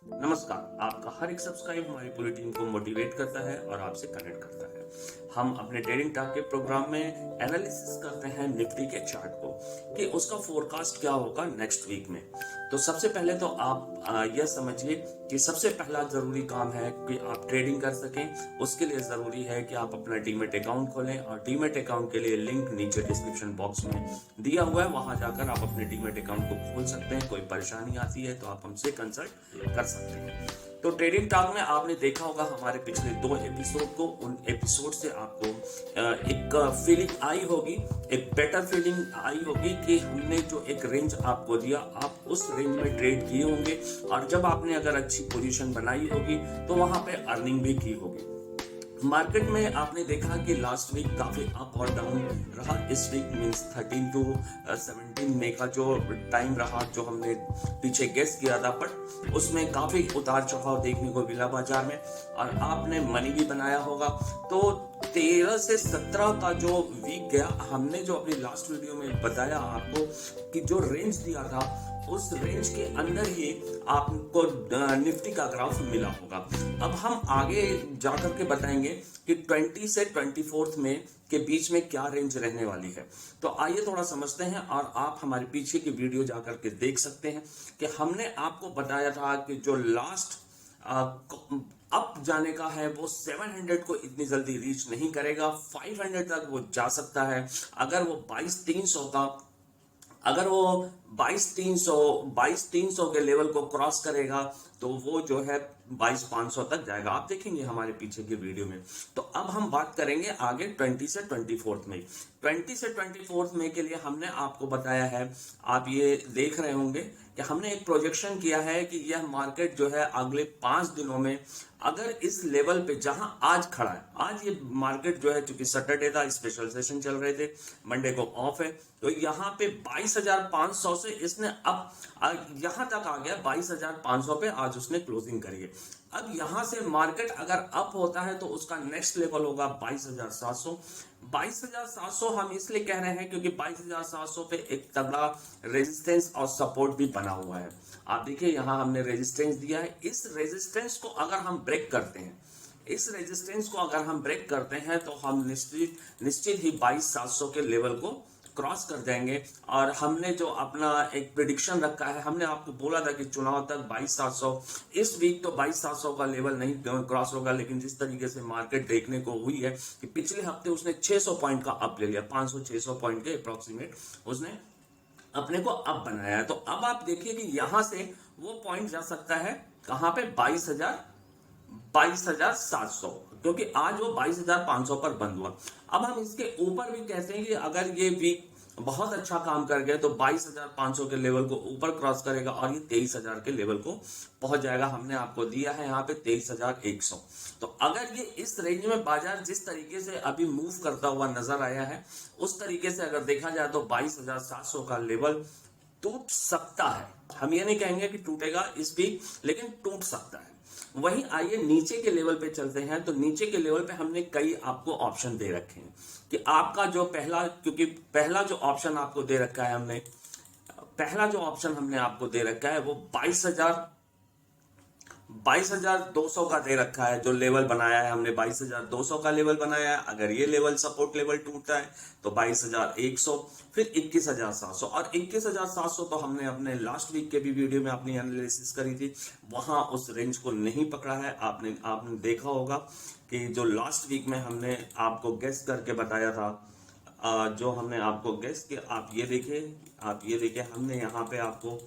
नमस्कार। आपका हर एक सब्सक्राइब हमारी पूरी टीम को मोटिवेट करता है और आपसे कनेक्ट करता है। हम अपने ट्रेडिंग टारगेट प्रोग्राम में एनालिसिस करते हैं निफ्टी के चार्ट को कि उसका फोरकास्ट क्या होगा नेक्स्ट वीक में। तो सबसे पहले तो आप यह समझिए कि सबसे पहला जरूरी काम है कि आप ट्रेडिंग कर सकें। उसके लिए जरूरी है कि आप अपना डीमेट अकाउंट खोलें और डीमेट अकाउंट के लिए लिंक नीचे डिस्क्रिप्शन बॉक्स में दिया हुआ है, वहां जाकर आप अपने डीमेट अकाउंट को खोल सकते हैं। कोई परेशानी आती है तो आप हमसे कंसल्ट कर सकते हैं। तो ट्रेडिंग टॉक में आपने देखा होगा हमारे पिछले 2 एपिसोड को, उन एपिसोड से आपको एक फीलिंग आई होगी, एक बेटर फीलिंग आई होगी कि हमने जो एक रेंज आपको दिया आप उस रेंज में ट्रेड किए होंगे और जब आपने अगर अच्छी पोजीशन बनाई होगी तो वहां पे अर्निंग भी की होगी। मार्केट में आपने देखा कि लास्ट वीक काफी अप और डाउन रहा। इस वीक मींस 13 टू 17 मई का जो टाइम रहा, जो हमने पीछे गेस किया था, बट उसमें काफी उतार चढ़ाव देखने को मिला बाजार में और आपने मनी भी बनाया होगा। तो 13 से 17 का जो वीक गया, हमने जो अपनी लास्ट वीडियो में बताया आपको कि जो रेंज दिया था उस रेंज के अंदर ही आपको निफ्टी का ग्राफ मिला होगा। अब हम आगे जाकर के बताएंगे कि 20 से 24 में के बीच में क्या रेंज रहने वाली है। तो आइए थोड़ा समझते हैं और आप हमारे पीछे की वीडियो जाकर के देख सकते हैं कि हमने आपको बताया था कि जो लास्ट अप जाने का है वो 700 को इतनी जल्दी रीच नहीं करेगा, 500 तक वो जा सकता है। अगर वो 22,300 का अगर वो 22,300 के लेवल को क्रॉस करेगा तो वो जो है 22,500 तक जाएगा। आप देखेंगे हमारे पीछे की वीडियो में। तो अब हम बात करेंगे आगे 20 से 24 मई। 20 से 24 मई के लिए हमने आपको बताया है, आप ये देख रहे होंगे कि हमने एक प्रोजेक्शन किया है कि यह मार्केट जो है अगले 5 दिनों में अगर इस लेवल पे जहां आज खड़ा है, आज ये मार्केट जो है, चूंकि सैटरडे था, स्पेशल सेशन चल रहे थे, मंडे को ऑफ है, तो यहाँ पे 22,500 से इसने अब यहां तक आ गया। 22,500 पे आज उसने क्लोजिंग करी है। अब यहां से मार्केट अगर अप होता है तो उसका नेक्स्ट लेवल होगा 22,700। 22,700 हम इसलिए कह रहे हैं क्योंकि 22,700 पे एक तगड़ा रेजिस्टेंस और सपोर्ट भी बना हुआ है। आप देखिए यहां हमने रेजिस्टेंस दिया है। इस रेजिस्टेंस को अगर हम ब्रेक करते हैं, इस रेजिस्टेंस को अगर हम ब्रेक करते हैं तो हम निश्चित ही 22,700 के लेवल को क्रॉस कर जाएंगे। और हमने जो अपना एक प्रिडिक्शन रखा है, हमने आपको बोला था कि चुनाव तक 22,700, इस वीक तो 22,700 का लेवल नहीं क्रॉस होगा, लेकिन जिस तरीके से मार्केट देखने को हुई है कि पिछले हफ्ते उसने 600 पॉइंट का अप ले लिया, 500-600 पॉइंट के अप्रोक्सीमेट उसने अपने को अप बनाया है। तो अब आप देखिए कि यहां से वो पॉइंट जा सकता है कहां पे, 22,700, क्योंकि आज वो 22,500 पर बंद हुआ। अब हम इसके ऊपर भी कहते हैं कि अगर ये वीक बहुत अच्छा काम कर गया तो 22,500 के लेवल को ऊपर क्रॉस करेगा और ये 23,000 के लेवल को पहुंच जाएगा। हमने आपको दिया है यहाँ पे 23,100। तो अगर ये इस रेंज में बाजार जिस तरीके से अभी मूव करता हुआ नजर आया है, उस तरीके से अगर देखा जाए तो 22,700 का लेवल टूट सकता है। हम ये नहीं कहेंगे कि टूटेगा इस वीक, लेकिन टूट सकता है। वहीं आइए नीचे के लेवल पे चलते हैं। तो नीचे के लेवल पे हमने कई आपको ऑप्शन दे रखे हैं कि आपका जो पहला, क्योंकि पहला जो ऑप्शन आपको दे रखा है हमने, पहला जो ऑप्शन हमने आपको दे रखा है वो 22,200 का दे रखा है। जो लेवल बनाया है हमने 22,200 का लेवल बनाया है। अगर ये लेवल सपोर्ट लेवल टूटता है तो 22,100, फिर 21,700 और 21,700 तो हमने अपने लास्ट वीक के भी वीडियो में अपनी एनालिसिस करी थी, वहां उस रेंज को नहीं पकड़ा है। आपने देखा होगा कि जो लास्ट वीक में हमने आपको गेस करके बताया था, जो हमने आपको गेस किया, आप ये देखिए हमने यहाँ पे आपको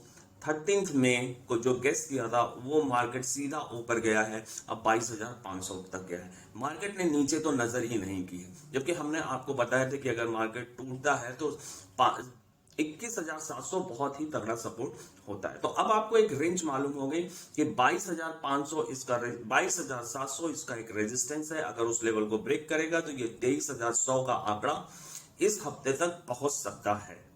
13 मई को जो गेस किया था वो मार्केट सीधा ऊपर गया है, अब 22,500 तक गया है। मार्केट ने नीचे तो नजर ही नहीं की है, जबकि हमने आपको बताया था कि अगर मार्केट टूटता है तो 21,700 बहुत ही तगड़ा सपोर्ट होता है। तो अब आपको एक रेंज मालूम हो गई कि 22,500 इसका, 22,700 इसका एक रेजिस्टेंस है। अगर उस लेवल को ब्रेक करेगा तो ये 23,100 का आंकड़ा इस हफ्ते तक पहुंच सकता है।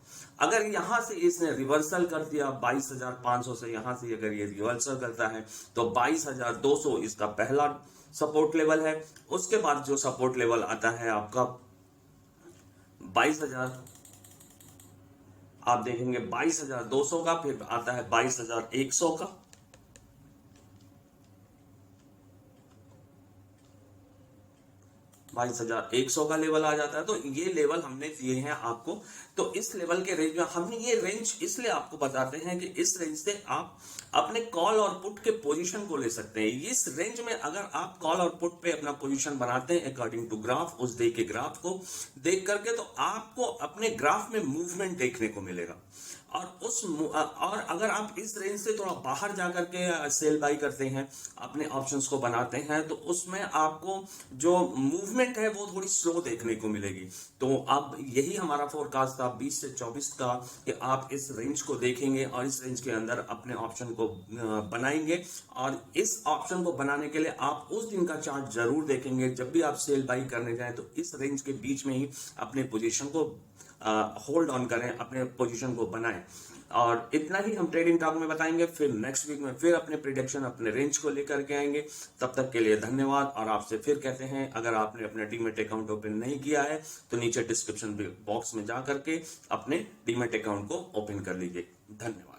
अगर यहां से इसने रिवर्सल कर दिया 22,500 से, यहां से अगर ये रिवर्सल करता है तो 22,200 इसका पहला सपोर्ट लेवल है। उसके बाद जो सपोर्ट लेवल आता है आपका 22,000, आप देखेंगे 22,200 का, फिर आता है 22,100 का, 22,100 का लेवल आ जाता है। तो ये लेवल हमने दिए हैं आपको। तो इस लेवल के रेंज में हमने ये रेंज इसलिए आपको बताते हैं कि इस रेंज से आप अपने कॉल और पुट के पोजीशन को ले सकते हैं। इस रेंज में अगर आप कॉल और पुट पे अपना पोजीशन बनाते हैं अकॉर्डिंग टू ग्राफ, उस डे के ग्राफ को देख करके, तो आपको अपने ग्राफ में मूवमेंट देखने को मिलेगा। और अगर आप इस रेंज से थोड़ा बाहर जाकर के सेल बाई करते हैं, अपने ऑप्शंस को बनाते हैं, तो उसमें आपको जो मूवमेंट है वो थोड़ी स्लो देखने को मिलेगी। तो अब यही हमारा फोरकास्ट था 20 से 24 का, कि आप इस रेंज को देखेंगे और इस रेंज के अंदर अपने ऑप्शन को बनाएंगे। और इस ऑप्शन को बनाने के लिए आप उस दिन का चार्ट जरूर देखेंगे। जब भी आप सेल बाई करने जाएं तो इस रेंज के बीच में ही अपने पोजीशन को होल्ड ऑन करें, अपने पोजीशन को बनाएं। और इतना ही हम ट्रेडिंग टॉक में बताएंगे। फिर नेक्स्ट वीक में फिर अपने प्रिडिक्शन, अपने रेंज को लेकर के आएंगे। तब तक के लिए धन्यवाद। और आपसे फिर कहते हैं, अगर आपने अपने डीमैट अकाउंट ओपन नहीं किया है तो नीचे डिस्क्रिप्शन बॉक्स में जा करके अपने डीमैट अकाउंट को ओपन कर लीजिए। धन्यवाद।